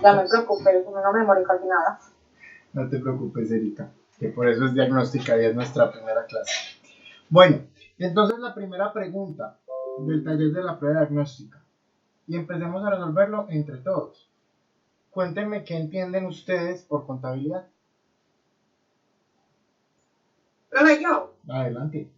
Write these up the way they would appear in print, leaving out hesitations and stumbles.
Ya me preocupé, no me morí casi nada. No te preocupes, Erika, que por eso es diagnóstica y es nuestra primera clase. Bueno, entonces la primera pregunta del taller de la prueba diagnóstica. Y empecemos a resolverlo entre todos. Cuéntenme qué entienden ustedes por contabilidad. Profe, yo. Adelante.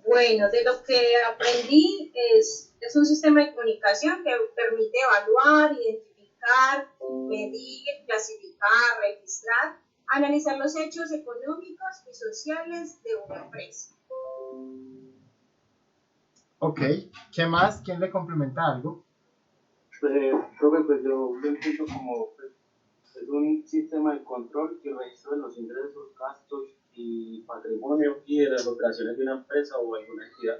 Bueno, de lo que aprendí es un sistema de comunicación que permite evaluar, identificar, medir, clasificar, registrar, analizar los hechos económicos y sociales de una empresa. Ok, ¿qué más? ¿Quién le complementa algo? Profe, pues yo lo entiendo como es un sistema de control y registro de los ingresos, gastos y patrimonio y de las operaciones de una empresa o alguna entidad.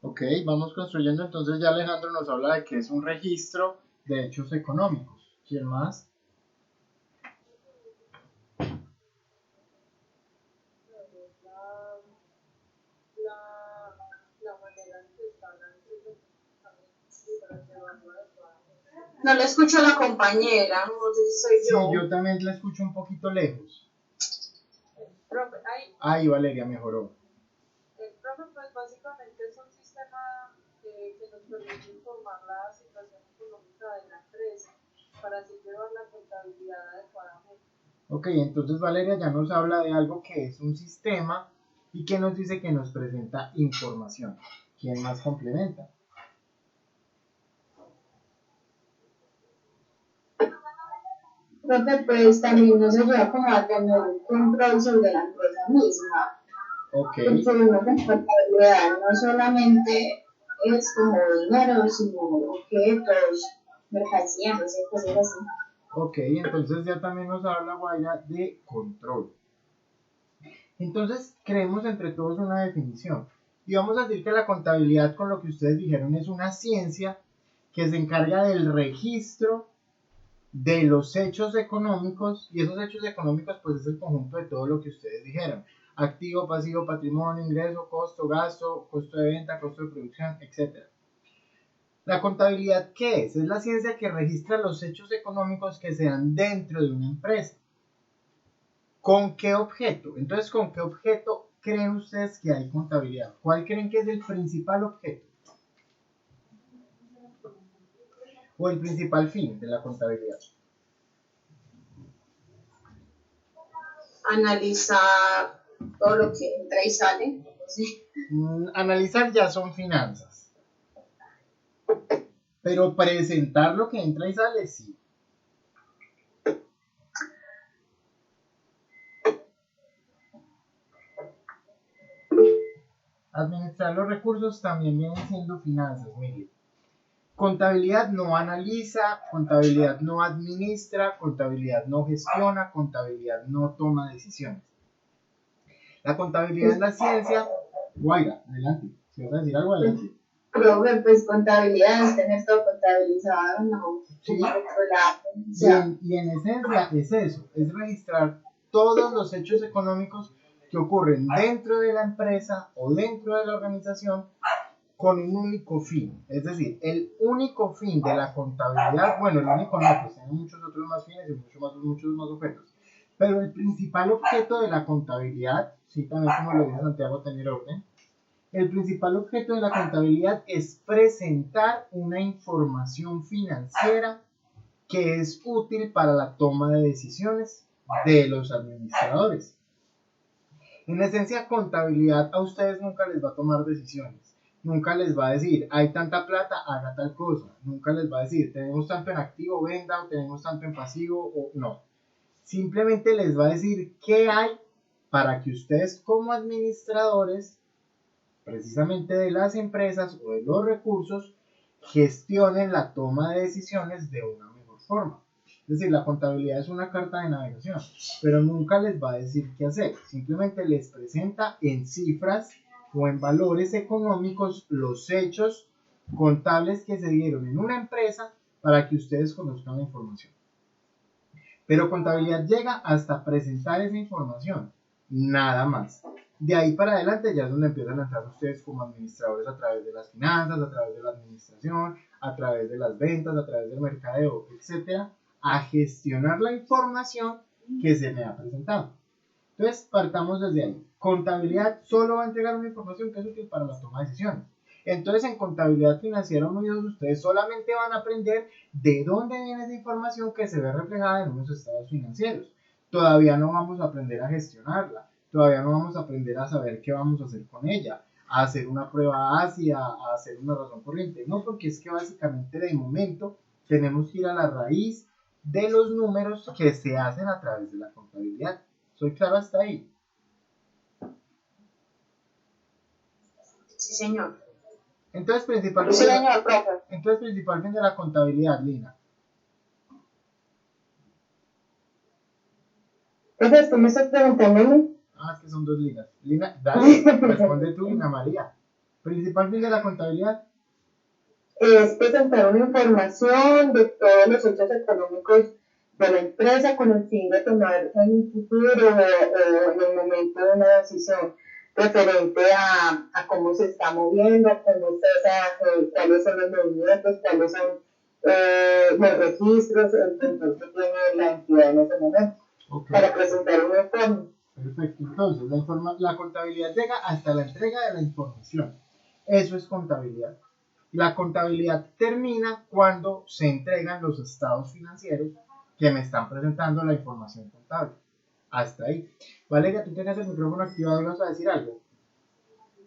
Ok, vamos construyendo. Entonces ya Alejandro nos habla de que es un registro de hechos económicos. ¿Quién más? No le escucho a la compañera, no sé si soy yo. Sí, yo también la escucho un poquito lejos. Profe, Ahí Valeria mejoró. Profe, pues básicamente es un sistema que nos permite informar la situación económica de la empresa para así llevar la contabilidad adecuadamente. Ok, entonces Valeria ya nos habla de algo que es un sistema y que nos dice que nos presenta información. ¿Quién más complementa? Profe, pues también nos ayuda como a tener un control sobre la empresa misma. Ok. Porque uno con contabilidad no solamente es como dinero, sino objetos, mercancías, no sé, cosas así. Ok, entonces ya también nos habla Guaira de control. Entonces creemos entre todos una definición. Y vamos a decir que la contabilidad, con lo que ustedes dijeron, es una ciencia que se encarga del registro de los hechos económicos, y esos hechos económicos pues es el conjunto de todo lo que ustedes dijeron: activo, pasivo, patrimonio, ingreso, costo, gasto, costo de venta, costo de producción, etc. La contabilidad, ¿qué es? Es la ciencia que registra los hechos económicos que se dan dentro de una empresa. ¿Con qué objeto? Entonces, ¿con qué objeto creen ustedes que hay contabilidad? ¿Cuál creen que es el principal objeto? ¿O el principal fin de la contabilidad? analizar todo lo que entra y sale. ¿Sí? Analizar ya son finanzas. Pero presentar lo que entra y sale, sí. Administrar los recursos también viene siendo finanzas, mire. Contabilidad no analiza, contabilidad no administra, contabilidad no gestiona, contabilidad no toma decisiones. La contabilidad es la ciencia. Guaira, adelante. Si vas a decir algo, adelante. Profe, pues contabilidad es tener todo contabilizado, ¿no? Sí. O sea, Y en esencia es eso, es registrar todos los hechos económicos que ocurren dentro de la empresa o dentro de la organización con un único fin. Es decir, el único fin de la contabilidad, bueno, el único no, pues tiene muchos otros más fines y muchos más objetos. Pero el principal objeto de la contabilidad, sí, también como lo dice Santiago, tener orden. El principal objeto de la contabilidad es presentar una información financiera que es útil para la toma de decisiones de los administradores. En esencia, contabilidad a ustedes nunca les va a tomar decisiones. Nunca les va a decir, hay tanta plata, haga tal cosa. Nunca les va a decir, tenemos tanto en activo, venda, o tenemos tanto en pasivo, o no. Simplemente les va a decir qué hay para que ustedes como administradores, precisamente de las empresas o de los recursos, gestionen la toma de decisiones de una mejor forma. Es decir, la contabilidad es una carta de navegación, pero nunca les va a decir qué hacer. Simplemente les presenta en cifras o en valores económicos los hechos contables que se dieron en una empresa para que ustedes conozcan la información. Pero contabilidad llega hasta presentar esa información, nada más. De ahí para adelante ya es donde empiezan a entrar ustedes como administradores a través de las finanzas, a través de la administración, a través de las ventas, a través del mercadeo, etcétera, a gestionar la información que se me ha presentado. Entonces, partamos desde ahí. Contabilidad solo va a entregar una información que es útil para la toma de decisiones. Entonces, en contabilidad financiera 1 y 2, ustedes solamente van a aprender de dónde viene esa información que se ve reflejada en unos estados financieros. Todavía no vamos a aprender a gestionarla. Todavía no vamos a aprender a saber qué vamos a hacer con ella, a hacer una prueba ácida, a hacer una razón corriente. No, porque es que básicamente de momento tenemos que ir a la raíz de los números que se hacen a través de la contabilidad. ¿Soy claro hasta ahí? Sí, señor. Entonces, principal fin de la contabilidad, Lina. Entonces, ¿tú me estás preguntando? Ah, es que son 2 Linas. Lina, dale, responde tú, Lina María. Principal fin de la contabilidad. Es presentar una información de todos los hechos económicos de la empresa con el fin de tomar en un futuro o en el momento de una decisión referente a cómo se está moviendo, cómo cuáles son los movimientos, cuáles son los registros, el control que tiene la entidad en ese momento, para presentar un informe. Perfecto, entonces la contabilidad llega hasta la entrega de la información. Eso es contabilidad. La contabilidad termina cuando se entregan los estados financieros que me están presentando la información contable. Hasta ahí. Valeria, tú tienes el micrófono activado y vas a decir algo. Sí,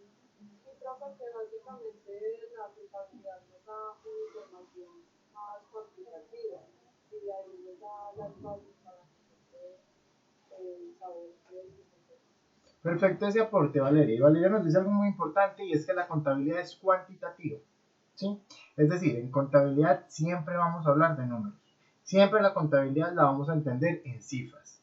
profe, que básicamente la contabilidad nos da una información más cuantitativa y de ahí nos da las bases para nosotros saber qué es lo que hacemos. Perfecto ese aporte, Valeria. Y Valeria nos dice algo muy importante y es que la contabilidad es cuantitativa. ¿Sí? Es decir, en contabilidad siempre vamos a hablar de números. Siempre la contabilidad la vamos a entender en cifras.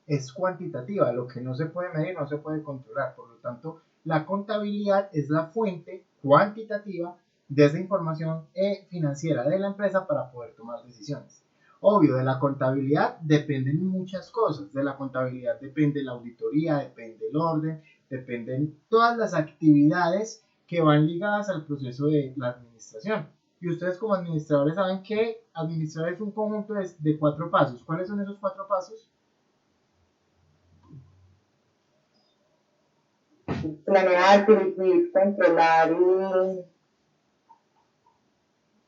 Es cuantitativa, lo que no se puede medir no se puede controlar. Por lo tanto, la contabilidad es la fuente cuantitativa de esa información financiera de la empresa para poder tomar decisiones. Obvio, de la contabilidad dependen muchas cosas. De la contabilidad depende la auditoría, depende el orden, dependen todas las actividades que van ligadas al proceso de la administración. Y ustedes como administradores saben que administrar es un conjunto de 4 pasos. ¿Cuáles son esos 4 pasos? Planear, dirigir, controlar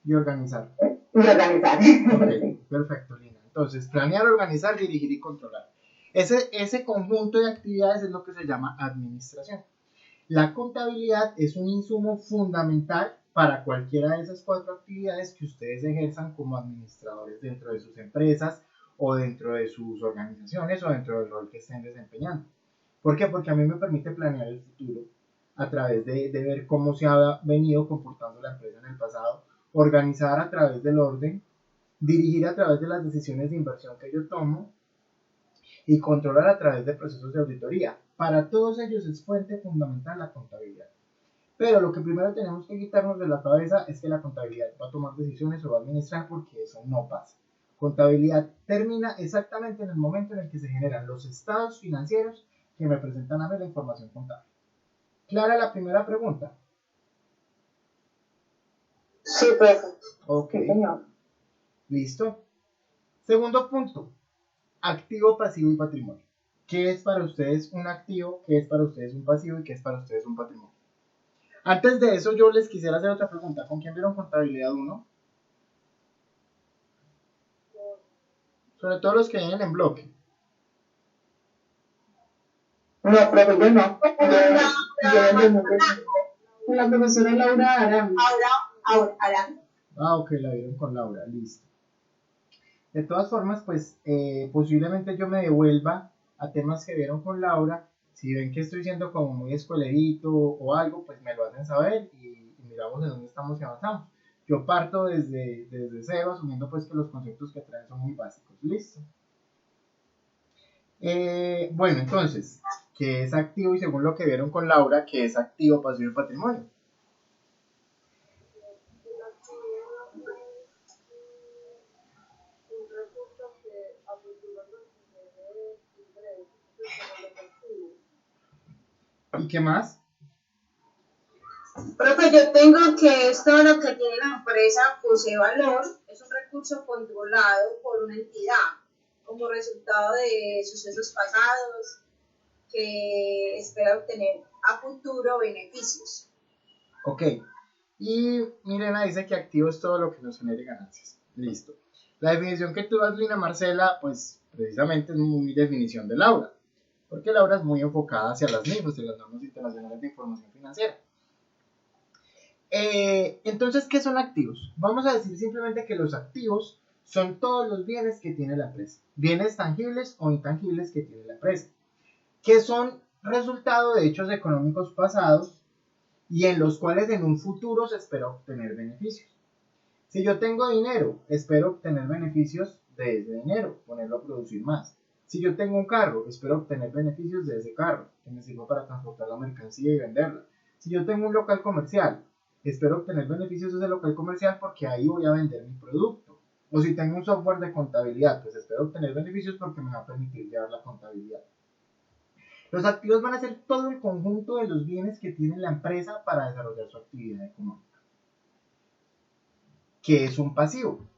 Y organizar. Okay, perfecto, Lina. Entonces, planear, organizar, dirigir y controlar. Ese conjunto de actividades es lo que se llama administración. La contabilidad es un insumo fundamental para cualquiera de esas 4 actividades que ustedes ejerzan como administradores dentro de sus empresas o dentro de sus organizaciones o dentro del rol que estén desempeñando. ¿Por qué? Porque a mí me permite planear el futuro a través de ver cómo se ha venido comportando la empresa en el pasado, organizar a través del orden, dirigir a través de las decisiones de inversión que yo tomo y controlar a través de procesos de auditoría. Para todos ellos es fuente fundamental la contabilidad. Pero lo que primero tenemos que quitarnos de la cabeza es que la contabilidad va a tomar decisiones o va a administrar, porque eso no pasa. Contabilidad termina exactamente en el momento en el que se generan los estados financieros que me presentan a mí la información contable. ¿Clara la primera pregunta? Sí, profe. Ok. Sí, señor. Listo. Segundo punto. Activo, pasivo y patrimonio. ¿Qué es para ustedes un activo? ¿Qué es para ustedes un pasivo? ¿Y qué es para ustedes un patrimonio? Antes de eso, yo les quisiera hacer otra pregunta. ¿Con quién vieron contabilidad 1? Sobre todo los que vienen en bloque. No, profe, yo no. Con la profesora Laura Aram. Aram. Ah, ok, la vieron con Laura, listo. De todas formas, pues posiblemente yo me devuelva a temas que vieron con Laura. Si ven que estoy siendo como muy escolerito o algo, pues me lo hacen saber y miramos en dónde estamos y avanzamos. Yo parto desde cero, asumiendo pues que los conceptos que traen son muy básicos. Listo. Bueno, entonces, ¿qué es activo? Y según lo que vieron con Laura, ¿qué es activo, pasivo y patrimonio? El activo es un recurso que a futuro nos genere ingresos, pues como los activos. ¿Y qué más? Profe, yo tengo que esto lo que tiene la empresa posee valor, es un recurso controlado por una entidad como resultado de sucesos pasados que espera obtener a futuro beneficios. Ok. Y Mirena dice que activo es todo lo que nos genere ganancias. Listo. La definición que tú das, Lina Marcela, pues precisamente es muy definición de Laura. Porque Laura es muy enfocada hacia las NIF, hacia las normas internacionales de información financiera. Entonces, ¿qué son activos? Vamos a decir simplemente que los activos son todos los bienes que tiene la empresa. Bienes tangibles o intangibles que tiene la empresa. Que son resultado de hechos económicos pasados y en los cuales en un futuro se espera obtener beneficios. Si yo tengo dinero, espero obtener beneficios de ese dinero, ponerlo a producir más. Si yo tengo un carro, espero obtener beneficios de ese carro, que me sirva para transportar la mercancía y venderla. Si yo tengo un local comercial, espero obtener beneficios de ese local comercial porque ahí voy a vender mi producto. O si tengo un software de contabilidad, pues espero obtener beneficios porque me va a permitir llevar la contabilidad. Los activos van a ser todo el conjunto de los bienes que tiene la empresa para desarrollar su actividad económica. ¿Qué es un pasivo?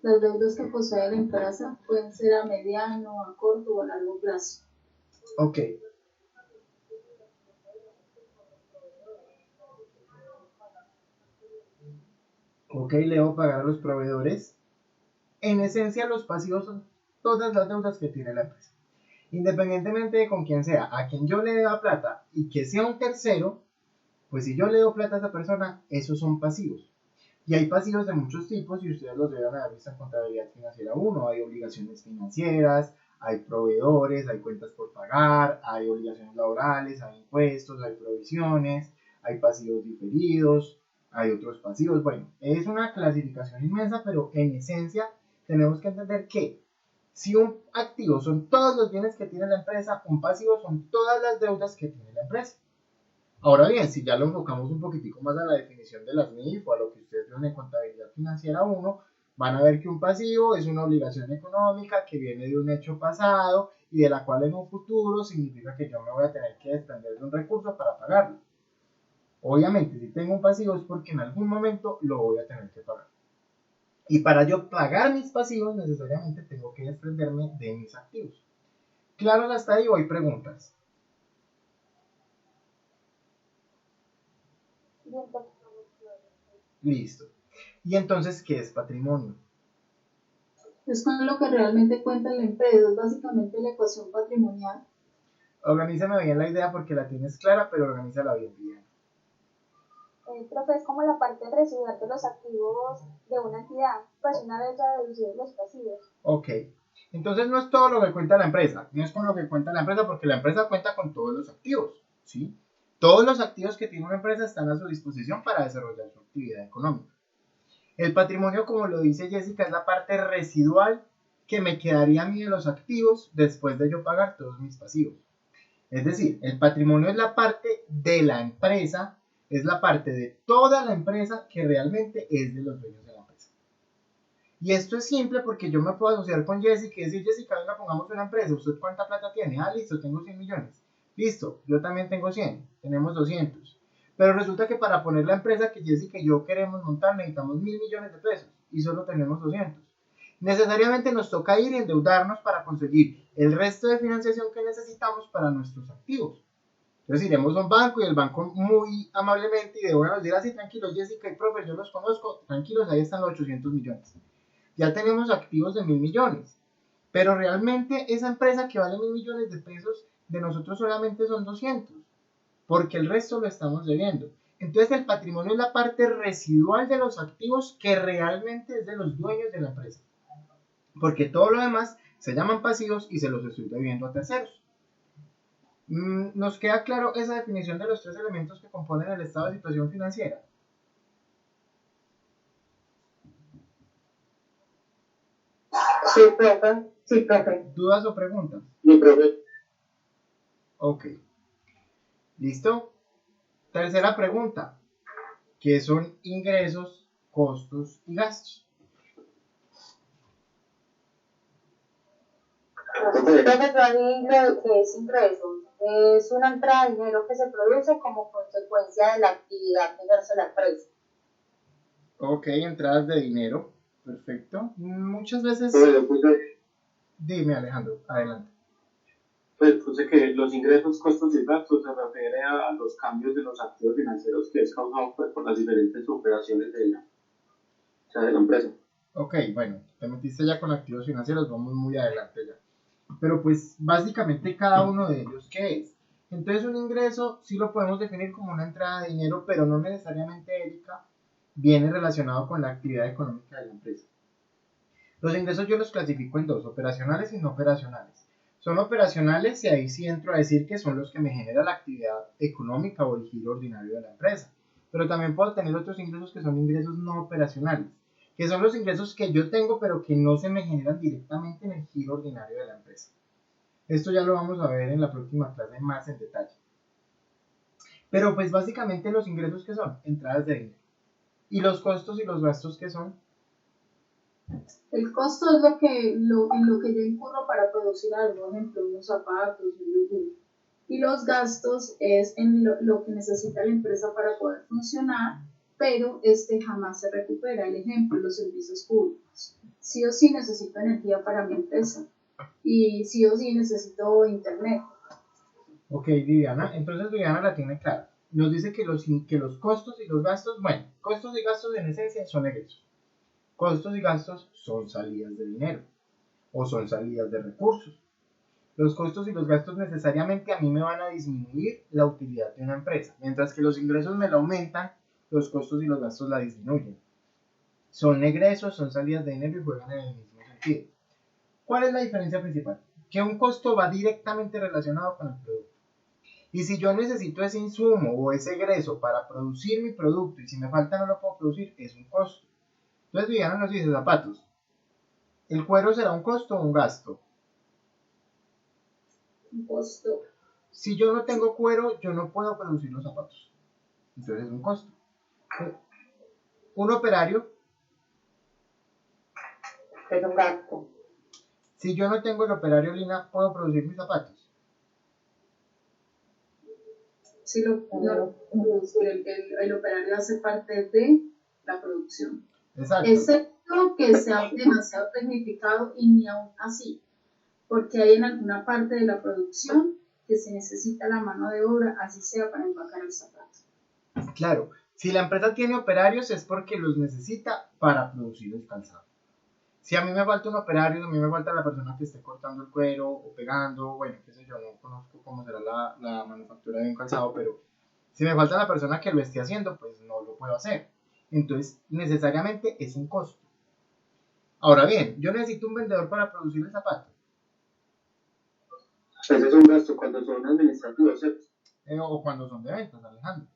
Las deudas que posee la empresa pueden ser a mediano, a corto o a largo plazo. Ok. Ok, Leo, pagar a los proveedores. En esencia, los pasivos son todas las deudas que tiene la empresa. Independientemente de con quién sea, a quien yo le deba plata y que sea un tercero, pues si yo le doy plata a esa persona, esos son pasivos. Y hay pasivos de muchos tipos y ustedes los deben haber visto en contabilidad financiera 1. Hay obligaciones financieras, hay proveedores, hay cuentas por pagar, hay obligaciones laborales, hay impuestos, hay provisiones, hay pasivos diferidos, hay otros pasivos. Bueno, es una clasificación inmensa, pero en esencia tenemos que entender que si un activo son todos los bienes que tiene la empresa, un pasivo son todas las deudas que tiene la empresa. Ahora bien, si ya lo enfocamos un poquitico más a la definición de las NIF o a lo que ustedes ven en contabilidad financiera 1, van a ver que un pasivo es una obligación económica que viene de un hecho pasado y de la cual en un futuro significa que yo me voy a tener que desprender de un recurso para pagarlo. Obviamente, si tengo un pasivo es porque en algún momento lo voy a tener que pagar. Y para yo pagar mis pasivos, necesariamente tengo que desprenderme de mis activos. ¿Claros hasta ahí o hay preguntas? Listo. ¿Y entonces qué es patrimonio? Es con lo que realmente cuenta la empresa, es básicamente la ecuación patrimonial. Organízame bien la idea porque la tienes clara, pero organízala bien. Profe, es como la parte residual de los activos de una entidad, pues una vez ya deducidos los pasivos. Ok. Entonces no es todo lo que cuenta la empresa, no es con lo que cuenta la empresa porque la empresa cuenta con todos los activos, ¿sí? Todos los activos que tiene una empresa están a su disposición para desarrollar su actividad económica. El patrimonio, como lo dice Jessica, es la parte residual que me quedaría a mí de los activos después de yo pagar todos mis pasivos. Es decir, el patrimonio es la parte de la empresa, es la parte de toda la empresa que realmente es de los dueños de la empresa. Y esto es simple porque yo me puedo asociar con Jessica y decir, Jessica, venga, pongamos una empresa, ¿usted cuánta plata tiene? Ah, listo, tengo 100 millones. Listo, yo también tengo 100, tenemos 200. Pero resulta que para poner la empresa que Jessica y yo queremos montar necesitamos 1.000 millones de pesos y solo tenemos 200. Necesariamente nos toca ir y endeudarnos para conseguir el resto de financiación que necesitamos para nuestros activos. Entonces iremos a un banco y el banco muy amablemente y de buena nos dirá así, tranquilos Jessica y profe, yo los conozco, tranquilos, ahí están los 800 millones. Ya tenemos activos de 1.000 millones, pero realmente esa empresa que vale 1.000 millones de pesos, de nosotros solamente son 200, porque el resto lo estamos debiendo. Entonces el patrimonio es la parte residual de los activos que realmente es de los dueños de la empresa, porque todo lo demás se llaman pasivos y se los estoy debiendo a terceros. ¿Nos queda claro esa definición de los tres elementos que componen el estado de situación financiera? Sí, profe. Sí, profe. ¿Dudas o preguntas? Sí, profe. Ok. ¿Listo? Tercera pregunta. ¿Qué son ingresos, costos y gastos? Entonces, yo ahí lo que es ingreso es una entrada de dinero que se produce como consecuencia de la actividad que ejerce la empresa. Ok, entradas de dinero. Perfecto. Muchas veces... Pero yo puse, Dime, Alejandro, adelante. pues puse que los ingresos, costos y gastos se refiere a los cambios de los activos financieros que es causado pues, por las diferentes operaciones de la, o sea, de la empresa. Ok, bueno, te metiste ya con activos financieros, vamos muy adelante ya. Pero pues básicamente cada uno de ellos, ¿qué es? Entonces un ingreso sí lo podemos definir como una entrada de dinero, pero no necesariamente, Erika, viene relacionado con la actividad económica de la empresa. Los ingresos yo los clasifico en dos, operacionales y no operacionales. Son operacionales y ahí sí entro a decir que son los que me genera la actividad económica o el giro ordinario de la empresa. Pero también puedo tener otros ingresos que son ingresos no operacionales, que son los ingresos que yo tengo pero que no se me generan directamente en el giro ordinario de la empresa. Esto ya lo vamos a ver en la próxima clase más en detalle. Pero pues básicamente los ingresos que son entradas de dinero. Y los costos y los gastos que son. El costo es en lo que yo incurro para producir algo, por ejemplo, unos zapatos, un yogur. Y los gastos es en lo que necesita la empresa para poder funcionar, pero jamás se recupera. El ejemplo, los servicios públicos. Sí o sí necesito energía para mi empresa y sí o sí necesito internet. Ok, Viviana, entonces Viviana la tiene clara. Nos dice que los costos y los gastos, bueno, costos y gastos en esencia son egresos. Costos y gastos son salidas de dinero o son salidas de recursos. Los costos y los gastos necesariamente a mí me van a disminuir la utilidad de una empresa, mientras que los ingresos me la aumentan, los costos y los gastos la disminuyen. Son egresos, son salidas de dinero y juegan en el mismo sentido. ¿Cuál es la diferencia principal? Que un costo va directamente relacionado con el producto. Y si yo necesito ese insumo o ese egreso para producir mi producto y si me falta no lo puedo producir, es un costo. Entonces Viviana nos dice zapatos. ¿El cuero será un costo o un gasto? Un costo. Si yo no tengo cuero, yo no puedo producir los zapatos. Entonces es un costo. Un operario. Es un gasto. Si yo no tengo el operario, Lina, ¿puedo producir mis zapatos? Sí, el operario hace parte de la producción. Exacto. Excepto que sea demasiado tecnificado y ni aún así, porque hay en alguna parte de la producción que se necesita la mano de obra, así sea para empacar el zapato. Claro, si la empresa tiene operarios es porque los necesita para producir el calzado. Si a mí me falta un operario, a mí me falta la persona que esté cortando el cuero o pegando, bueno, qué sé yo, no conozco cómo será la manufactura de un calzado, pero si me falta la persona que lo esté haciendo, pues no lo puedo hacer. Entonces, necesariamente es un costo. Ahora bien, yo necesito un vendedor para producir el zapato. Ese es un gasto cuando son administrativos, ¿cierto? O cuando son de ventas, Alejandro.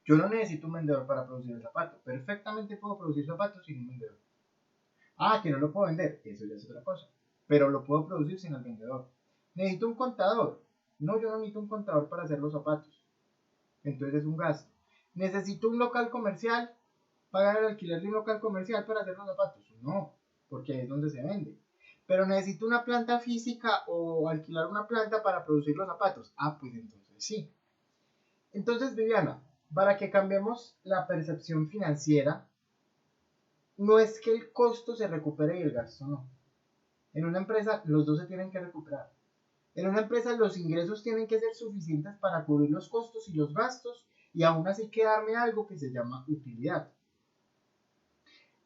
Yo no necesito un vendedor para producir el zapato. Perfectamente puedo producir zapatos sin un vendedor. Ah, que no lo puedo vender. Eso ya es otra cosa. Pero lo puedo producir sin el vendedor. ¿Necesito un contador? No, yo no necesito un contador para hacer los zapatos. Entonces es un gasto. ¿Necesito un local comercial? ¿Pagar el alquiler de un local comercial para hacer los zapatos? No, porque ahí es donde se vende. Pero necesito una planta física o alquilar una planta para producir los zapatos. Ah, pues entonces sí. Entonces, Viviana, para que cambiemos la percepción financiera, no es que el costo se recupere y el gasto no. En una empresa los dos se tienen que recuperar. En una empresa los ingresos tienen que ser suficientes para cubrir los costos y los gastos y aún así quedarme algo que se llama utilidad.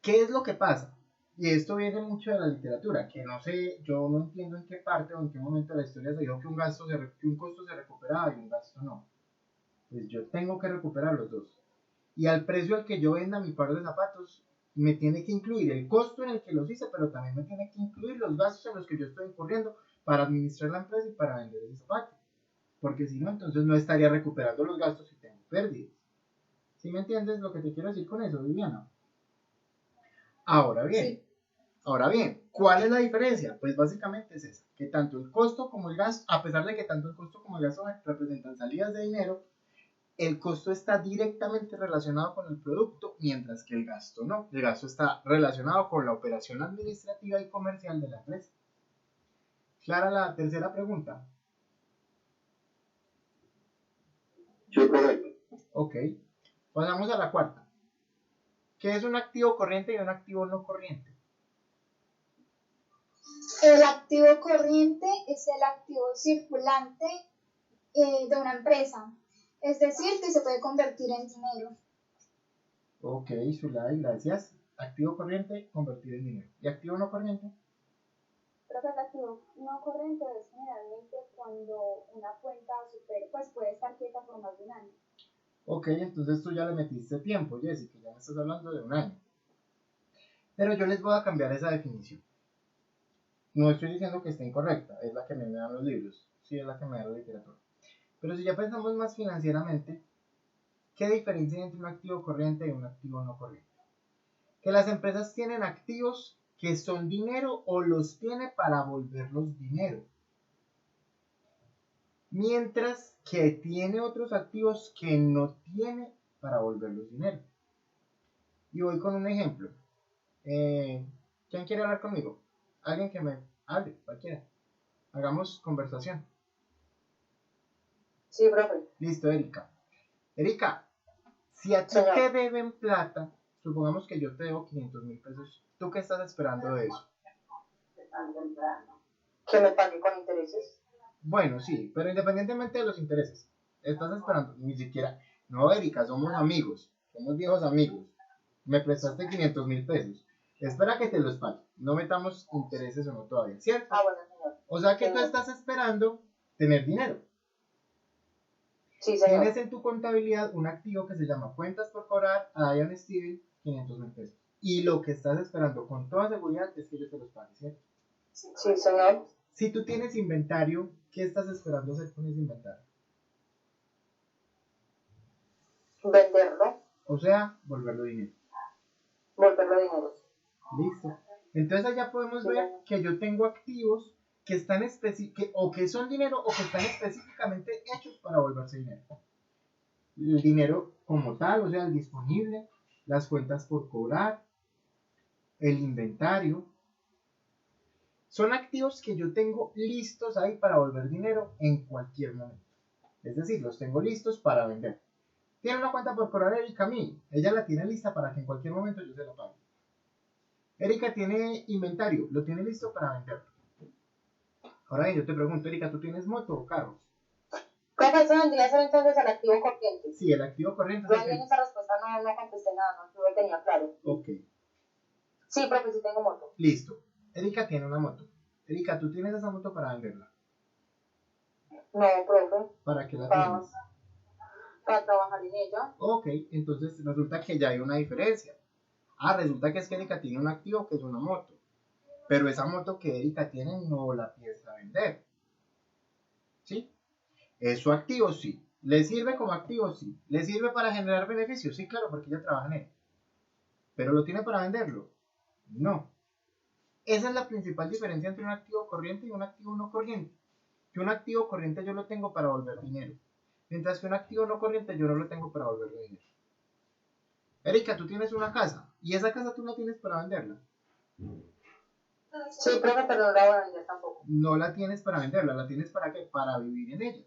¿Qué es lo que pasa? Y esto viene mucho de la literatura, que no sé, yo no entiendo en qué parte o en qué momento de la historia se dijo que un costo se recuperaba y un gasto no. Pues yo tengo que recuperar los dos. Y al precio al que yo venda mi par de zapatos, me tiene que incluir el costo en el que los hice, pero también me tiene que incluir los gastos en los que yo estoy incurriendo para administrar la empresa y para vender ese zapato. Porque si no, entonces no estaría recuperando los gastos y tengo pérdidas. ¿Sí me entiendes lo que te quiero decir con eso, Viviana? Ahora bien, ¿cuál es la diferencia? Pues básicamente es esa, que tanto el costo como el gasto, a pesar de que tanto el costo como el gasto representan salidas de dinero, el costo está directamente relacionado con el producto, mientras que el gasto no. El gasto está relacionado con la operación administrativa y comercial de la empresa. ¿Clara la tercera pregunta? Sí, correcto. Ok. Pasamos a la cuarta. ¿Qué es un activo corriente y un activo no corriente? El activo corriente es el activo circulante de una empresa, es decir, que se puede convertir en dinero. Ok, Zulay, gracias. Activo corriente, convertir en dinero. ¿Y activo no corriente? Creo que el activo no corriente es generalmente cuando una cuenta pues puede estar quieta por más de un año. Ok, entonces tú ya le metiste tiempo, Jessy, que ya me estás hablando de un año. Pero yo les voy a cambiar esa definición. No estoy diciendo que esté incorrecta, es la que me dan los libros. Sí, es la que me da la literatura. Pero si ya pensamos más financieramente, ¿qué diferencia hay entre un activo corriente y un activo no corriente? Que las empresas tienen activos que son dinero o los tiene para volverlos dinero. Mientras que tiene otros activos que no tiene para volverlos dinero. Y voy con un ejemplo. ¿Quién quiere hablar conmigo? Alguien que me hable, cualquiera. Hagamos conversación. Sí, profe. Listo, Erika. Erika, si a ti Señor. te deben plata, supongamos que yo te debo 500.000 pesos, ¿tú qué estás esperando de eso? Que me pague con intereses. Bueno, sí, pero independientemente de los intereses, estás esperando, ni siquiera, no, Erika, somos amigos, somos viejos amigos, me prestaste 500.000 pesos, espera que te los pague, no metamos intereses o no todavía, ¿cierto? Ah, bueno, señor. O sea que tú Señor. estás esperando tener dinero. Sí, señor. Tienes en tu contabilidad un activo que se llama cuentas por cobrar a Diane Steven, 500.000 pesos. Y lo que estás esperando con toda seguridad es que yo te los pague, ¿cierto? Sí, señor. Si tú tienes inventario, ¿qué estás esperando hacer con ese inventario? Venderlo, O sea, volverlo dinero. volverlo dinero. Listo. Entonces allá podemos ver que yo tengo activos que están o que son dinero o que están específicamente hechos para volverse dinero. El dinero como tal, o sea, el disponible, las cuentas por cobrar, el inventario. Son activos que yo tengo listos ahí para volver dinero en cualquier momento. Es decir, los tengo listos para vender. Tiene una cuenta por cobrar Erika a mí. Ella la tiene lista para que en cualquier momento yo se la pague. Erika tiene inventario, lo tiene listo para venderlo. Ahora bien, yo te pregunto, Erika, ¿tú tienes moto o carros? ¿Cómo se vendría a ser entonces el activo corriente? Sí, el activo corriente. Yo ahí en esa respuesta no contesté nada, no lo tenía claro. Ok, Sí, profe, sí tengo moto. listo. Erika tiene una moto. Erika, ¿tú tienes esa moto para venderla? No, profe, ¿Para qué la para, tienes? para trabajar en ella. Ok, entonces resulta que ya hay una diferencia. Resulta que es que Erika tiene un activo que es una moto. Pero esa moto que Erika tiene no la piensa vender. ¿Sí? ¿Es su activo? Sí. ¿Le sirve como activo? Sí. ¿Le sirve para generar beneficios? Sí, claro, porque ella trabaja en él. ¿Pero lo tiene para venderlo? No. Esa es la principal diferencia entre un activo corriente y un activo no corriente. Que un activo corriente yo lo tengo para volver dinero. Mientras que un activo no corriente yo no lo tengo para volver dinero. Erika, tú tienes una casa y esa casa tú no tienes para venderla. Sí, profe, pero no la voy a vender tampoco. No la tienes para venderla, la tienes para qué? Para vivir en ella.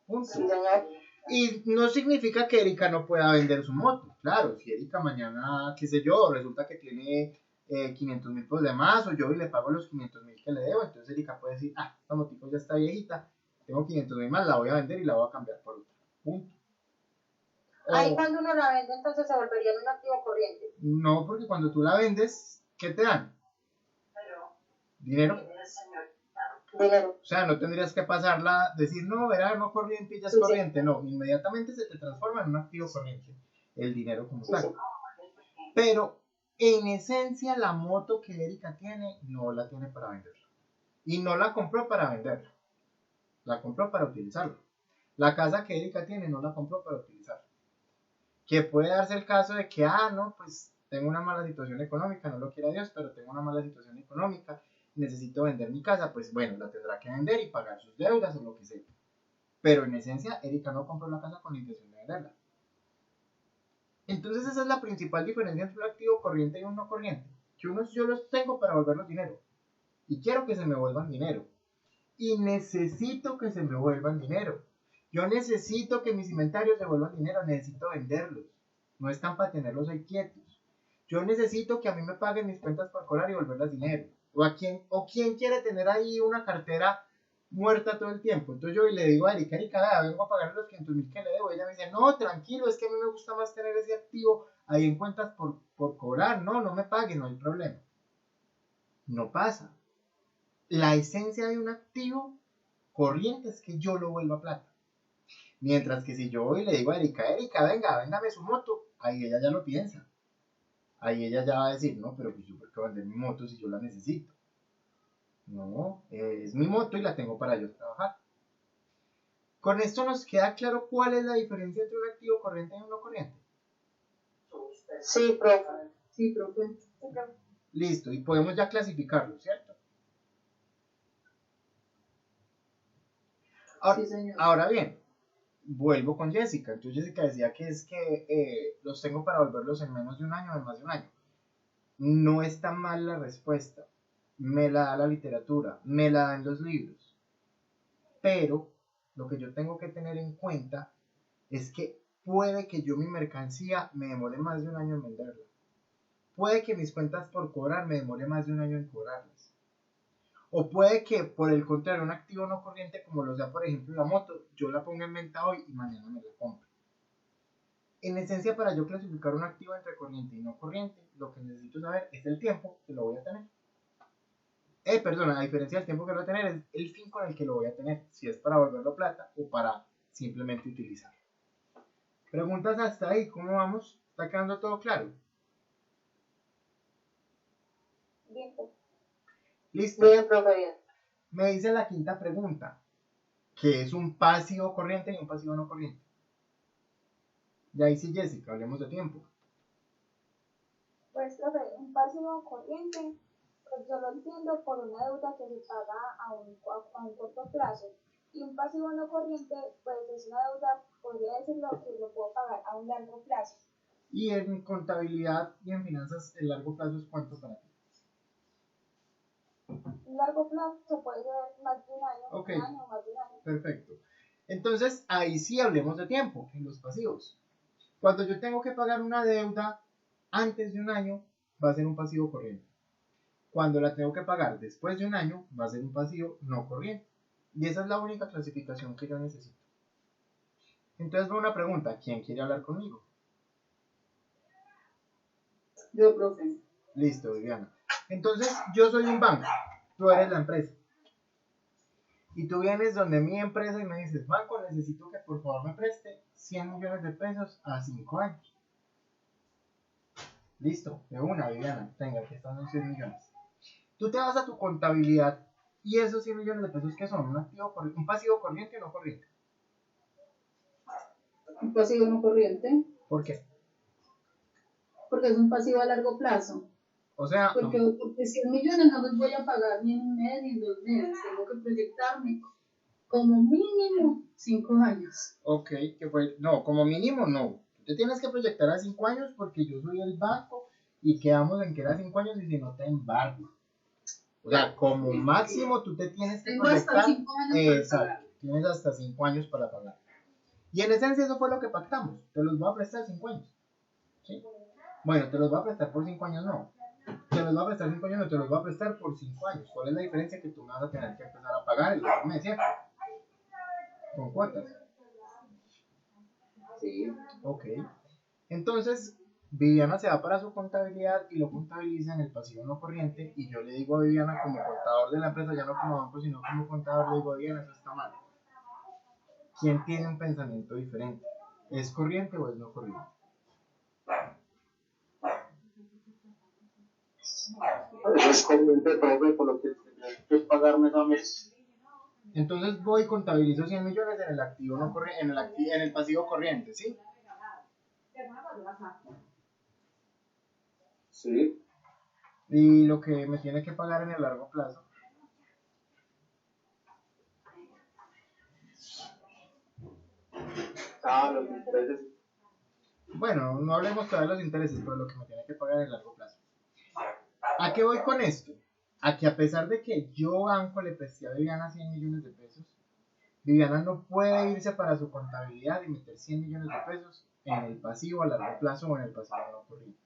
Punto. Sí, señor. Y no significa que Erika no pueda vender su moto. Claro, si Erika mañana, qué sé yo, resulta que tiene 500.000 pesos de más, o yo y le pago los 500.000 que le debo, entonces Erika puede decir, esta motico ya está viejita, tengo 500.000 más, la voy a vender y la voy a cambiar por otra. Punto. Ahí cuando uno la vende, entonces se volvería en un activo corriente. No, porque cuando tú la vendes, ¿qué te dan? Dinero. Dinero. O sea, no tendrías que pasarla, decir, no, era no corriente y ya es Sí, corriente. No, inmediatamente se te transforma en un activo corriente, el dinero como tal. Sí. Pero en esencia, la moto que Erika tiene, no la tiene para venderla. Y no la compró para venderla. La compró para utilizarla. La casa que Erika tiene, no la compró para utilizarla. Que puede darse el caso de que, no, pues tengo una mala situación económica, no lo quiera Dios, pero tengo una mala situación económica, necesito vender mi casa, pues bueno, la tendrá que vender y pagar sus deudas o lo que sea. Pero en esencia, Erika no compró la casa con la intención de venderla. Entonces esa es la principal diferencia entre un activo corriente y un no corriente. Que unos yo los tengo para volverlos dinero. Y quiero que se me vuelvan dinero. y necesito que se me vuelvan dinero. Yo necesito que mis inventarios se vuelvan dinero, necesito venderlos. No están para tenerlos ahí quietos. Yo necesito que a mí me paguen mis cuentas por cobrar y volverlas dinero. O quién quiere tener ahí una cartera muerta todo el tiempo. Entonces yo le digo a Erika, vea, vengo a pagar los 500.000 que le debo. Ella me dice, no, tranquilo, es que a mí me gusta más tener ese activo ahí en cuentas por cobrar. No me paguen, no hay problema. No pasa. La esencia de un activo corriente es que yo lo vuelva a plata. Mientras que si yo voy y le digo a Erika, venga, véndame su moto, ahí ella ya lo piensa. Ahí ella ya va a decir, no, pero pues yo por qué vender mi moto si yo la necesito. No, es mi moto y la tengo para yo trabajar. Con esto nos queda claro cuál es la diferencia entre un activo corriente y un no corriente. Sí, profe. Sí, profe. Listo, y podemos ya clasificarlo, ¿cierto? Ahora, Sí, señor. ahora bien, vuelvo con Jessica. Entonces Jessica decía que es que los tengo para volverlos en menos de un año o en más de un año. No está mal la respuesta. Me la da la literatura, me la dan los libros. Pero lo que yo tengo que tener en cuenta es que puede que yo mi mercancía me demore más de un año en venderla. Puede que mis cuentas por cobrar me demore más de un año en cobrarlas. O puede que, por el contrario, un activo no corriente, como lo sea, por ejemplo, la moto, yo la ponga en venta hoy y mañana me la compre. En esencia, para yo clasificar un activo entre corriente y no corriente, lo que necesito saber es el tiempo que lo voy a tener. A diferencia del tiempo que lo voy a tener, es el fin con el que lo voy a tener, si es para volverlo plata o para simplemente utilizarlo. Preguntas hasta ahí, ¿cómo vamos? ¿Está quedando todo claro? Bien, pues. Listo. Bien, profe, bien. Me dice la quinta pregunta, ¿qué es un pasivo corriente y un pasivo no corriente? Y ahí sí, Jessica, hablemos de tiempo. Pues, profe, un pasivo corriente, pues yo lo entiendo por una deuda que se paga a un corto plazo. Y un pasivo no corriente, pues es una deuda, podría decirlo, que lo puedo pagar a un largo plazo. Y en contabilidad y en finanzas, el largo plazo es cuánto para ti. Un largo plazo puede ser más de un año, Ok. un año, más de un año. Perfecto. Entonces, ahí sí hablemos de tiempo, en los pasivos. Cuando yo tengo que pagar una deuda antes de un año, va a ser un pasivo corriente. Cuando la tengo que pagar después de un año, va a ser un pasivo no corriente. Y esa es la única clasificación que yo necesito. Entonces va una pregunta, ¿quién quiere hablar conmigo? Yo, profe. Listo, Viviana. Entonces, yo soy un banco, tú eres la empresa. Y tú vienes donde mi empresa y me dices, banco, necesito que por favor me preste 100 millones de pesos a 5 años. Listo, de una, Viviana, tenga, aquí están los 100 millones. Tú te vas a tu contabilidad y esos 100 millones de pesos, ¿qué son? ¿Un pasivo corriente o no corriente? Un pasivo no corriente, ¿Por qué? porque es un pasivo a largo plazo. O sea, Porque 100 millones no los voy a pagar ni en un mes ni en 2 meses. Tengo que proyectarme como mínimo 5 años. ok, que fue, no, como mínimo no. Tú te tienes que proyectar a 5 años porque yo soy el banco y quedamos en que era 5 años y si no te embargo. O sea, como máximo tú te tienes que Tengo hasta proyectar. 5 años para Exacto, pagar. tienes hasta 5 años para pagar. Y en esencia eso fue lo que pactamos. Te los voy a prestar 5 años. ¿Sí? Bueno, te los voy a prestar por 5 años, no. Te los voy a prestar 5 años, no te los voy a prestar por 5 años. ¿Cuál es la diferencia? Que tú me vas a tener que empezar a pagar el otro mes, ¿cierto? Con cuotas. Sí. Ok. Entonces, Viviana se va para su contabilidad y lo contabiliza en el pasivo no corriente. Y yo le digo a Viviana, como contador de la empresa, ya no como banco, sino como contador, le digo, Viviana, eso está mal. ¿Quién tiene un pensamiento diferente? ¿Es corriente o es no corriente? Eso es corriente, profe, por lo que tendré que pagar mes a mes. Entonces voy y contabilizo 100 millones en el activo no corriente, en el pasivo corriente, ¿sí? Sí. Y lo que me tiene que pagar en el largo plazo. Los intereses. Bueno, no hablemos todavía de los intereses, pero lo que me tiene que pagar en el largo plazo. ¿A qué voy con esto? a que a pesar de que yo banco le presté a Viviana 100 millones de pesos, Viviana no puede irse para su contabilidad y meter 100 millones de pesos en el pasivo a largo plazo o en el pasivo no corriente.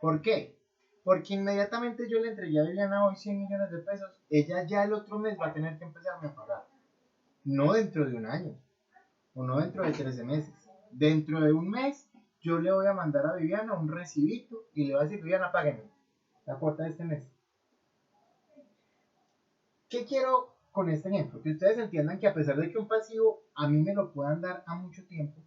¿Por qué? Porque inmediatamente yo le entregué a Viviana hoy 100 millones de pesos, ella ya el otro mes va a tener que empezarme a pagar. No dentro de un año, o no dentro de 13 meses. Dentro de un mes, yo le voy a mandar a Viviana un recibito y le voy a decir, Viviana, págueme la cuota de este mes. ¿Qué quiero con este ejemplo? Que ustedes entiendan que a pesar de que un pasivo a mí me lo puedan dar a mucho tiempo,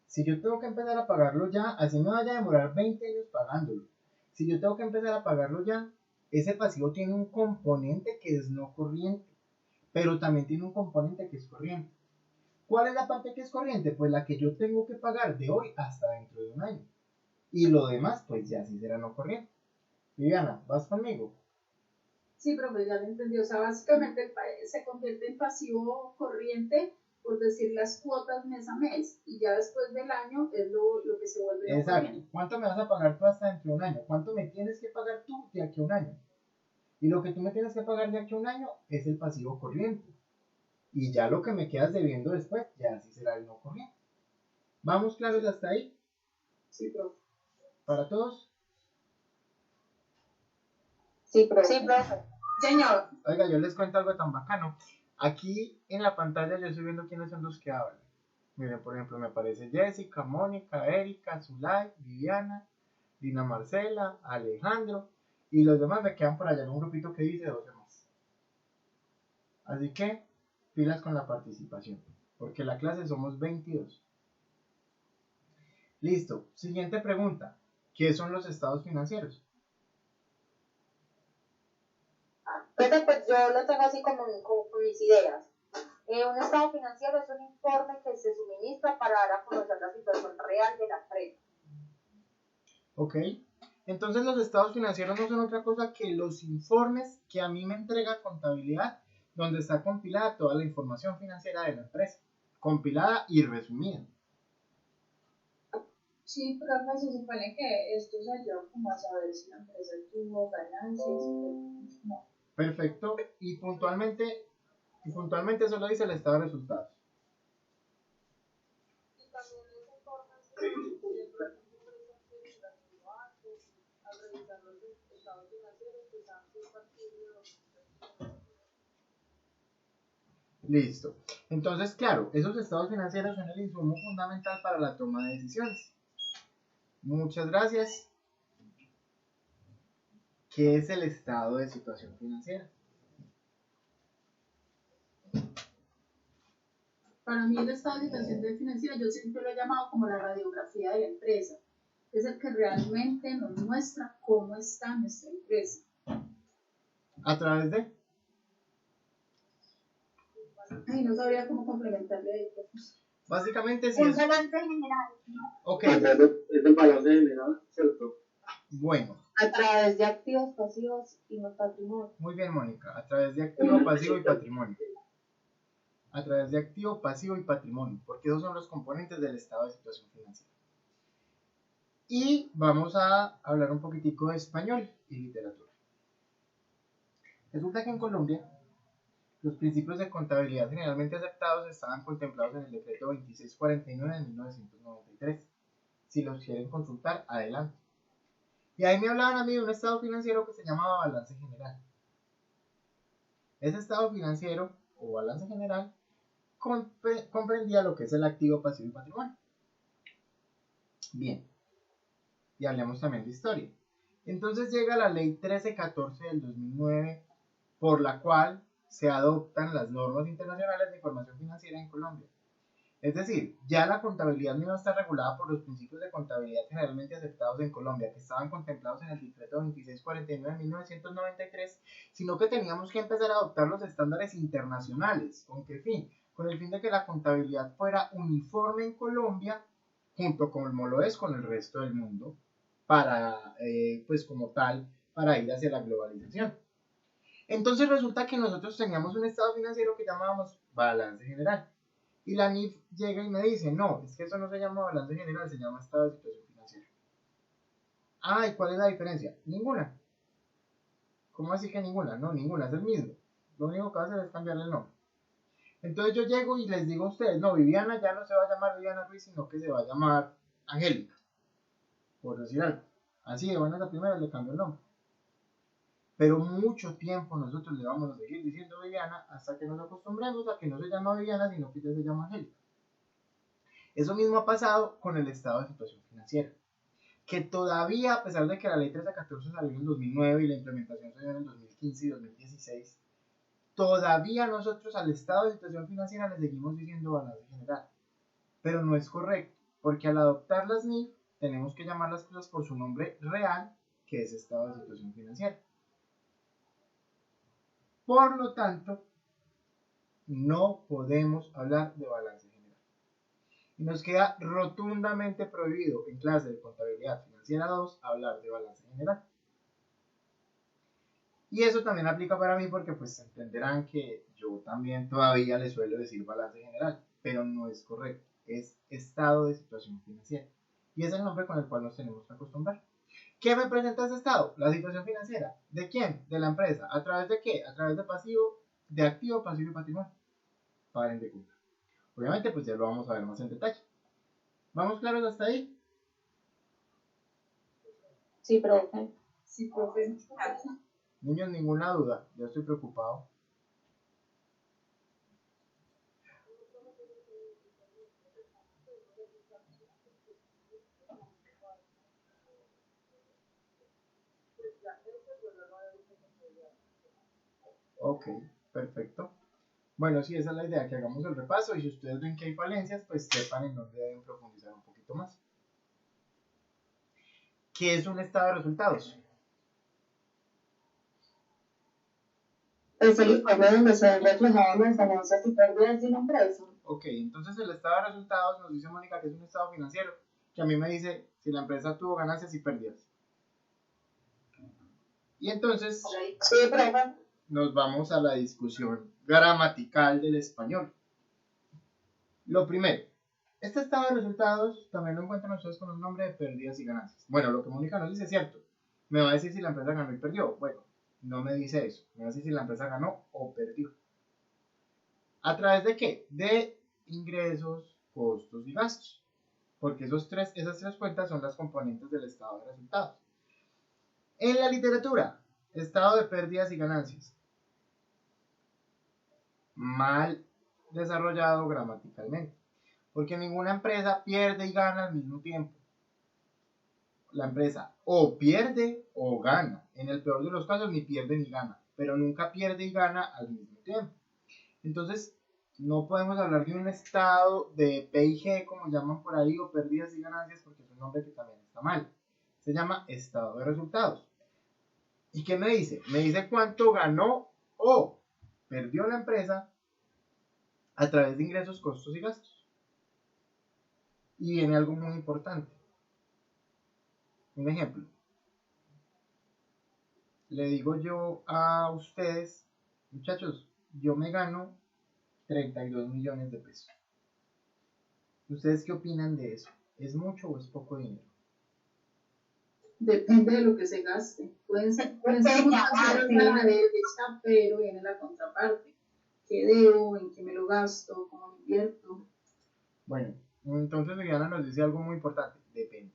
si yo tengo que empezar a pagarlo ya, así me vaya a demorar 20 años pagándolo. Si yo tengo que empezar a pagarlo ya, ese pasivo tiene un componente que es no corriente, pero también tiene un componente que es corriente. ¿Cuál es la parte que es corriente? Pues la que yo tengo que pagar de hoy hasta dentro de un año. Y lo demás, pues ya sí será no corriente. Viviana, ¿vas conmigo? Sí, profe, ya lo entendí. O sea, básicamente se convierte en pasivo corriente, por decir las cuotas mes a mes, y ya después del año es lo que se vuelve no Exacto. corriente. ¿Cuánto me vas a pagar tú hasta dentro de un año? ¿Cuánto me tienes que pagar tú de aquí a un año? Y lo que tú me tienes que pagar de aquí a un año es el pasivo corriente. Y ya lo que me quedas debiendo después, ya sí será el no corriente. ¿Vamos claros hasta ahí? Sí, profe. ¿Para todos? Sí, profe. Sí, profe. Señor, Oiga, yo les cuento algo tan bacano. Aquí en la pantalla yo estoy viendo quiénes son los que hablan. Miren, por ejemplo, me aparece Jessica, Mónica, Erika, Zulay, Viviana, Dina Marcela, Alejandro. Y los demás me quedan por allá en un grupito que dice 12 más. Así que, pilas con la participación. Porque la clase somos 22. Listo. Siguiente pregunta. ¿Qué son los estados financieros? Profe, pues yo lo tengo así como con mis ideas. Un estado financiero es un informe que se suministra para dar a conocer la situación real de la empresa. Ok. Entonces los estados financieros no son otra cosa que los informes que a mí me entrega contabilidad, donde está compilada toda la información financiera de la empresa, compilada y resumida. sí, profe, se supone que esto se ayuda como a saber si la empresa tuvo ganancias, no. Perfecto. Y puntualmente solo dice el estado de resultados. Y también ese informe se incluye, por ejemplo, empresas que lo hacen, al revisar los estados financieros, que saben si es factible o no. Listo. Entonces, claro, esos estados financieros son el insumo fundamental para la toma de decisiones. Muchas gracias. ¿Qué es el estado de situación financiera? Para mí el estado de situación financiera yo siempre lo he llamado como la radiografía de la empresa. Es el que realmente nos muestra cómo está nuestra empresa. A través de... Ay, no sabría cómo complementarle ahí, profe. Básicamente, si Un es... balance general. Ok, Es el balance general, ¿cierto? bueno. A través de activos, pasivos y no patrimonio. Muy bien, Mónica. A través de activo, pasivo y patrimonio. A través de activo, pasivo y patrimonio. Porque esos son los componentes del estado de situación financiera. Y vamos a hablar un poquitico de español y literatura. Resulta que en Colombia los principios de contabilidad generalmente aceptados estaban contemplados en el decreto 2649 de 1993. Si los quieren consultar, adelante. Y ahí me hablaban a mí de un estado financiero que se llamaba balance general. Ese estado financiero o balance general comprendía lo que es el activo, pasivo y patrimonio. Bien, y hablemos también de historia. Entonces llega la ley 1314 del 2009, por la cual se adoptan las normas internacionales de información financiera en Colombia. Es decir, ya la contabilidad no iba a estar regulada por los principios de contabilidad generalmente aceptados en Colombia, que estaban contemplados en el decreto 2649 de 1993, sino que teníamos que empezar a adoptar los estándares internacionales. ¿Con qué fin? Con el fin de que la contabilidad fuera uniforme en Colombia, junto como lo es con el resto del mundo, para, pues como tal, para ir hacia la globalización. Entonces resulta que nosotros teníamos un estado financiero que llamábamos balance general. Y la NIF llega y me dice, no, es que eso no se llama balance general, se llama estado de situación financiera. Ah, ¿y cuál es la diferencia? Ninguna. ¿Cómo así que ninguna? No, ninguna, es el mismo. Lo único que va a hacer es cambiarle el nombre. Entonces yo llego y les digo a ustedes, no, Viviana ya no se va a llamar Viviana Ruiz, sino que se va a llamar Angélica, por decir algo. Así de buenas a primeras le cambio el nombre. Pero mucho tiempo nosotros le vamos a seguir diciendo Viviana hasta que nos acostumbremos a que no se llama Viviana, sino que ya se llama Angélica. Eso mismo ha pasado con el estado de situación financiera, que todavía, a pesar de que la ley 1314 salió en el 2009 y la implementación se dio en el 2015 y 2016, todavía nosotros al estado de situación financiera le seguimos diciendo balance general. Pero no es correcto, porque al adoptar las NIF tenemos que llamar las cosas por su nombre real, que es estado de situación financiera. Por lo tanto, no podemos hablar de balance general. Y nos queda rotundamente prohibido en clase de contabilidad financiera 2 hablar de balance general. Y eso también aplica para mí porque pues entenderán que yo también todavía les suelo decir balance general, pero no es correcto, es estado de situación financiera. Y es el nombre con el cual nos tenemos que acostumbrar. ¿Qué representa ese estado? La situación financiera. ¿De quién? De la empresa. ¿A través de qué? A través de pasivo, de activo, pasivo y patrimonio. Paren de contar. Obviamente pues ya lo vamos a ver más en detalle. ¿Vamos claros hasta ahí? Sí, profe. Sí, profe. Niños, ninguna duda. Yo estoy preocupado. Ok, perfecto. Bueno, sí, esa es la idea, que hagamos el repaso y si ustedes ven que hay falencias, pues sepan en dónde deben profundizar un poquito más. ¿Qué es un estado de resultados? Es el informe donde se ven reflejadas las ganancias y pérdidas de una empresa. Ok, entonces el estado de resultados nos dice Mónica que es un estado financiero, que a mí me dice si la empresa tuvo ganancias y pérdidas. Y entonces Sí, profe. nos vamos a la discusión gramatical del español. Lo primero, este estado de resultados también lo encuentran ustedes con un nombre de pérdidas y ganancias. Bueno, lo que Mónica nos dice es cierto. Me va a decir si la empresa ganó y perdió. Bueno, no me dice eso. Me va a decir si la empresa ganó o perdió. ¿A través de qué? De ingresos, costos y gastos. Porque esas tres cuentas son las componentes del estado de resultados. En la literatura, estado de pérdidas y ganancias. Mal desarrollado gramaticalmente. Porque ninguna empresa pierde y gana al mismo tiempo. La empresa o pierde o gana. En el peor de los casos ni pierde ni gana. Pero nunca pierde y gana al mismo tiempo. Entonces, no podemos hablar de un estado de P y G, como llaman por ahí, o pérdidas y ganancias, porque es un nombre que también está mal. Se llama estado de resultados. ¿Y qué me dice? Me dice cuánto ganó o perdió la empresa a través de ingresos, costos y gastos. Y viene algo muy importante. Un ejemplo. Le digo yo a ustedes, muchachos, yo me gano 32 millones de pesos. ¿Ustedes qué opinan de eso? ¿Es mucho o es poco dinero? Depende de lo que se gaste. Pueden ser muchas horas de la derecha, pero viene la contraparte. ¿Qué debo? ¿En qué me lo gasto? ¿Cómo lo invierto? Bueno, entonces Viviana nos dice algo muy importante. Depende.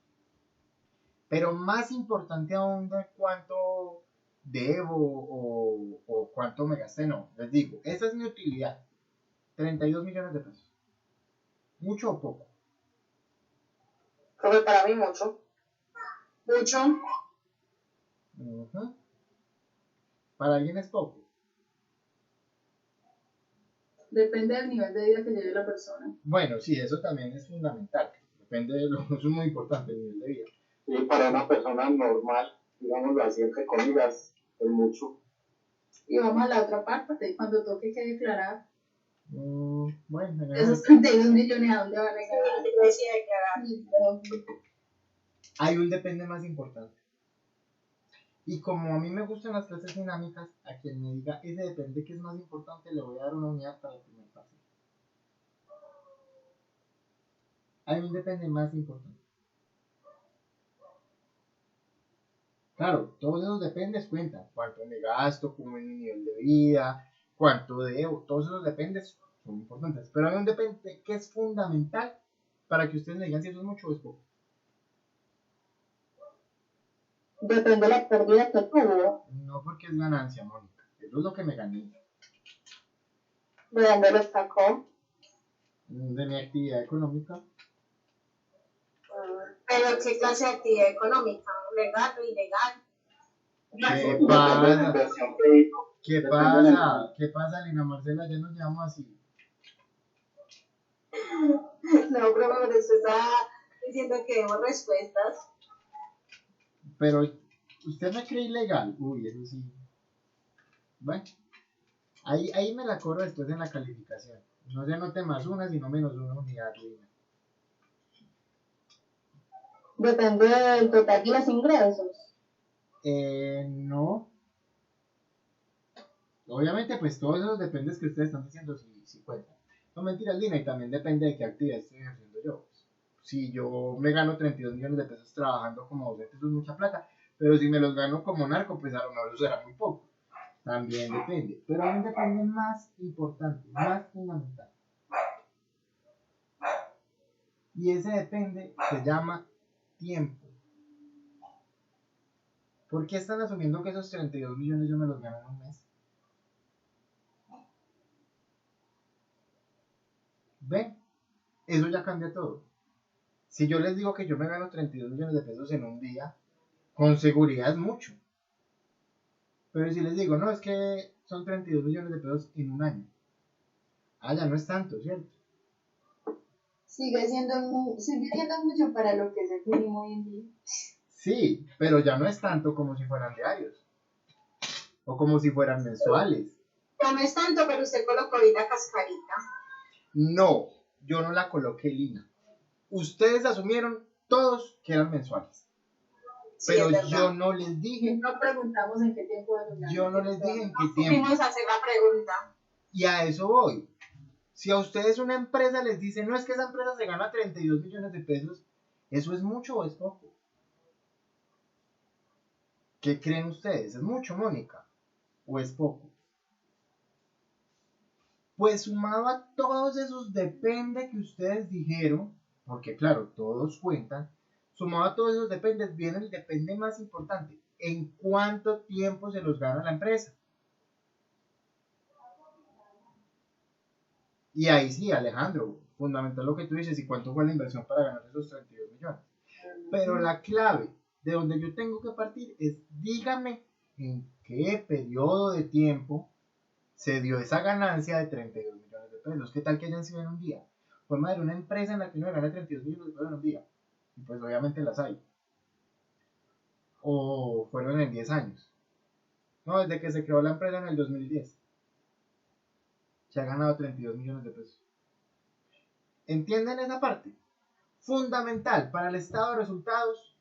Pero más importante aún de cuánto debo o cuánto me gasté, no. Les digo, esa es mi utilidad. 32 millones de pesos. ¿Mucho o poco? Profe, para mí mucho. Mucho. Para alguien es poco. Depende del nivel de vida que lleve la persona. Bueno, sí, eso también es fundamental. Depende de lo, eso es muy importante, el nivel de vida. Y para una persona normal, digámoslo así, entre comillas, es mucho. Y vamos a la otra parte, cuando toque que declarar. Bueno, en Esos 32 millones, ¿a dónde van a llegar? hay un depende más importante. Y como a mí me gustan las clases dinámicas, a quien me diga ese depende que es más importante, le voy a dar una unidad para el primer paso. Hay un depende más importante. Claro, todos esos dependes cuentan. Cuánto me gasto, cómo es mi nivel de vida, cuánto debo, todos esos dependes son importantes. Pero hay un depende que es fundamental para que ustedes me digan si eso es mucho o es poco. Depende de la pérdida que tuvo, No porque es ganancia, Mónica. Eso es lo que me gané de dónde lo sacó. de mi actividad económica. Pero ¿qué clase de actividad económica? ¿Legal o ilegal? ¿Qué Una pasa? inversión que hizo. ¿Qué pasa? ¿Qué pasa, Lina Marcela? Ya nos llamamos así. No, pero por eso está diciendo que demos respuestas. Pero usted me cree ilegal. Uy, eso sí. Bueno, ahí me la corro después en la calificación. No se anote más una, sino menos una unidad, Lina. Depende del total de los ingresos. No. Obviamente, pues todos esos dependes que ustedes están diciendo si cuentan. No mentiras, Lina, y también depende de qué actividad estoy haciendo yo. Si yo me gano 32 millones de pesos trabajando como docente, eso es mucha plata. Pero si me los gano como narco, pues a lo mejor eso será muy poco. También depende. Pero hay un depende más importante, más fundamental. Y ese depende se llama tiempo. ¿Por qué están asumiendo que esos 32 millones yo me los gano en un mes? ¿Ven? Eso ya cambia todo. Si yo les digo que yo me gano 32 millones de pesos en un día, con seguridad es mucho. Pero si les digo, no, es que son 32 millones de pesos en un año. Ah, ya no es tanto, ¿cierto? Sigue siendo mucho para lo que es el mínimo hoy en día. Sí, pero ya no es tanto como si fueran diarios. O como si fueran mensuales. Ya no es tanto, pero usted colocó ahí la cascarita. No, yo no la coloqué, Lina. Ustedes asumieron todos que eran mensuales. Sí, Pero es verdad. yo no les dije, No preguntamos en qué tiempo de los yo no les dije en qué tiempo. Fuimos a hacer la pregunta. Y a eso voy. Si a ustedes una empresa les dice, no es que esa empresa se gana 32 millones de pesos, ¿eso es mucho o es poco? ¿Qué creen ustedes? ¿Es mucho, Mónica? ¿O es poco? Pues sumado a todos esos depende que ustedes dijeron, porque claro, todos cuentan, sumado a todos esos dependes, viene el depende más importante. ¿En cuánto tiempo se los gana la empresa? Y ahí sí, Alejandro, fundamental lo que tú dices, y cuánto fue la inversión para ganar esos 32 millones. Pero la clave de donde yo tengo que partir es, dígame en qué periodo de tiempo se dio esa ganancia de 32 millones de pesos. ¿Qué tal que hayan sido en un día? Pues madre, una empresa en la que uno gana 32 millones de pesos en un día. Y pues obviamente las hay. O fueron en 10 años. No, desde que se creó la empresa en el 2010. Se ha ganado 32 millones de pesos. ¿Entienden esa parte? Fundamental para el estado de resultados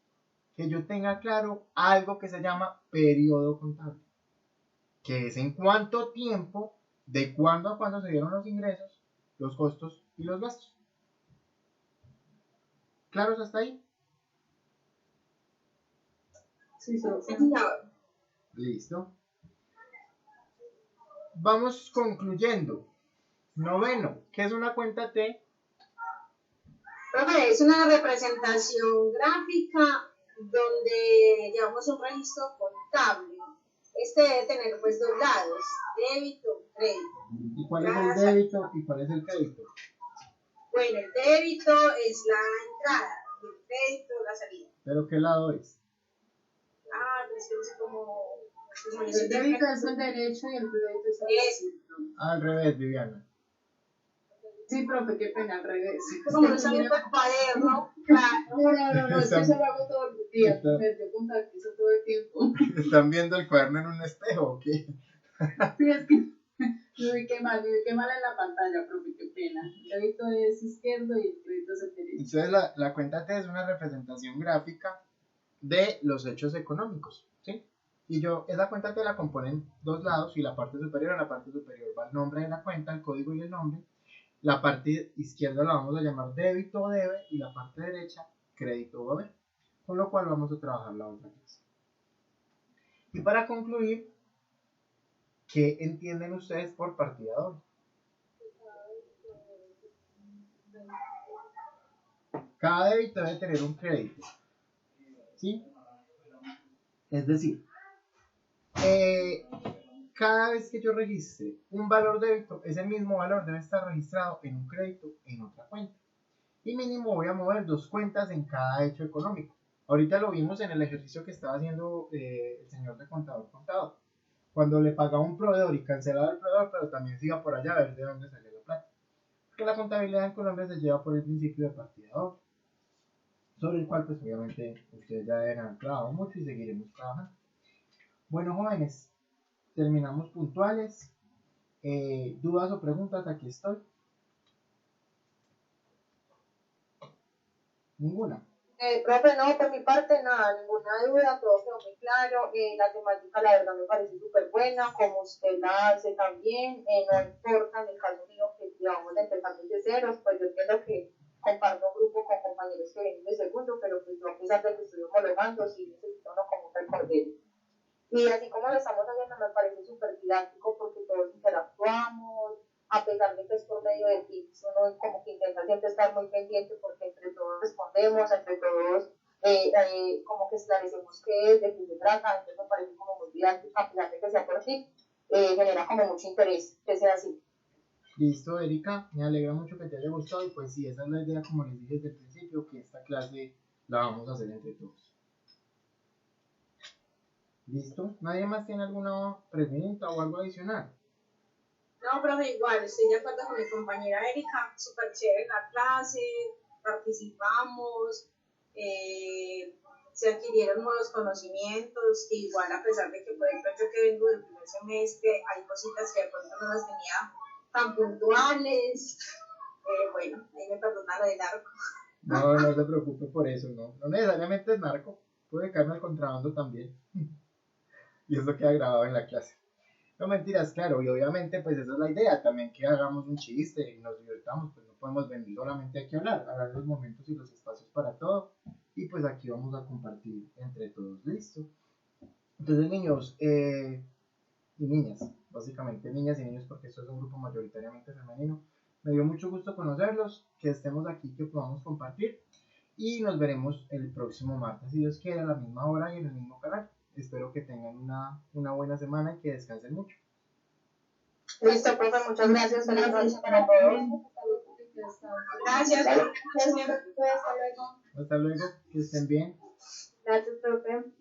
que yo tenga claro algo que se llama periodo contable, que es en cuánto tiempo, de cuándo a cuándo se dieron los ingresos, los costos y los gastos. ¿Claros hasta ahí? Sí, sí. Listo. Vamos concluyendo. Noveno, ¿qué es una cuenta T? Profe, es una representación gráfica donde llevamos un registro contable. Este debe tener pues dos lados, débito, crédito. ¿Y cuál es el débito y cuál es el crédito? Bueno, el débito es la entrada y el crédito la salida. ¿Pero qué lado es? Ah, pues es como... El débito es el derecho y el crédito es el Es. izquierdo. Al revés, Viviana. Sí, profe, qué pena, al revés. Como no sale el cuaderno, claro. No, es que eso lo hago todos los días. Me dio contacto eso todo el tiempo. ¿Están viendo el cuaderno en un espejo o qué? Sí, es que me vi qué mal en la pantalla, profe, qué pena. El débito es izquierdo y el crédito es el derecho. Entonces la cuenta T es una representación gráfica de los hechos económicos, ¿sí? Y esa cuenta T la componen dos lados y la parte superior va el nombre de la cuenta, el código y el nombre. La parte izquierda la vamos a llamar débito o debe y la parte derecha crédito o debe. Con lo cual vamos a trabajar la otra clase. Y para concluir, ¿qué entienden ustedes por partida doble? Cada débito debe tener un crédito, ¿sí? Es decir, cada vez que yo registre un valor débito, ese mismo valor debe estar registrado en un crédito en otra cuenta. Y mínimo voy a mover 2 cuentas en cada hecho económico. Ahorita lo vimos en el ejercicio que estaba haciendo el señor de contador contado. Cuando le pagaba un proveedor y cancelaba el proveedor, pero también se iba por allá a ver de dónde salía la plata. Porque la contabilidad en Colombia se lleva por el principio de partida doble, sobre el cual pues obviamente ustedes ya deben haber trabajado mucho y seguiremos trabajando. Bueno, jóvenes, terminamos puntuales. ¿Dudas o preguntas? Aquí estoy. Ninguna. Profe, no, por mi parte nada, ninguna duda, todo quedó muy claro. La temática, la verdad, me parece súper buena, como usted la hace también. No importa en el caso mío que vamos a empezar desde ceros, pues yo entiendo que comparto un grupo con compañeros que vienen de segundo, pero pues yo, a pesar de que estoy homologando, sí necesito uno como un recordero. Y así como lo estamos haciendo, me parece súper didáctico porque todos interactuamos, a pesar de que es por medio de tips, uno como que intenta siempre estar muy pendiente porque entre todos respondemos, entre todos como que esclarecemos qué es, de qué se trata, entonces me parece como muy didáctico, a pesar de que sea por tips, genera como mucho interés que sea así. Listo, Erika, me alegra mucho que te haya gustado y pues sí, esa es la idea, como les dije desde el principio, que esta clase la vamos a hacer entre todos. ¿Listo? ¿Nadie más tiene alguna pregunta o algo adicional? No, profe, igual, estoy de acuerdo con mi compañera Erika, súper chévere la clase, participamos, se adquirieron nuevos conocimientos, que igual a pesar de que, por ejemplo, yo que vengo del primer semestre, hay cositas que de pronto no las tenía tan puntuales, bueno, ahí me perdona lo de narco. No, no se preocupe por eso, no necesariamente es narco, puede caerme el contrabando también, y eso queda grabado en la clase. No mentiras, claro, y obviamente pues esa es la idea, también que hagamos un chiste y nos divirtamos, pues no podemos venir solamente aquí a hablar, habrá los momentos y los espacios para todo, y pues aquí vamos a compartir entre todos, listo. Entonces niños y niñas, básicamente niñas y niños porque esto es un grupo mayoritariamente femenino, me dio mucho gusto conocerlos, que estemos aquí, que podamos compartir, y nos veremos el próximo martes, si Dios quiere, a la misma hora y en el mismo canal. Espero que tengan una buena semana y que descansen mucho. Listo, profe, muchas gracias. Feliz noche para todos. Gracias, Hasta luego. Hasta luego, que estén bien. Gracias, profe.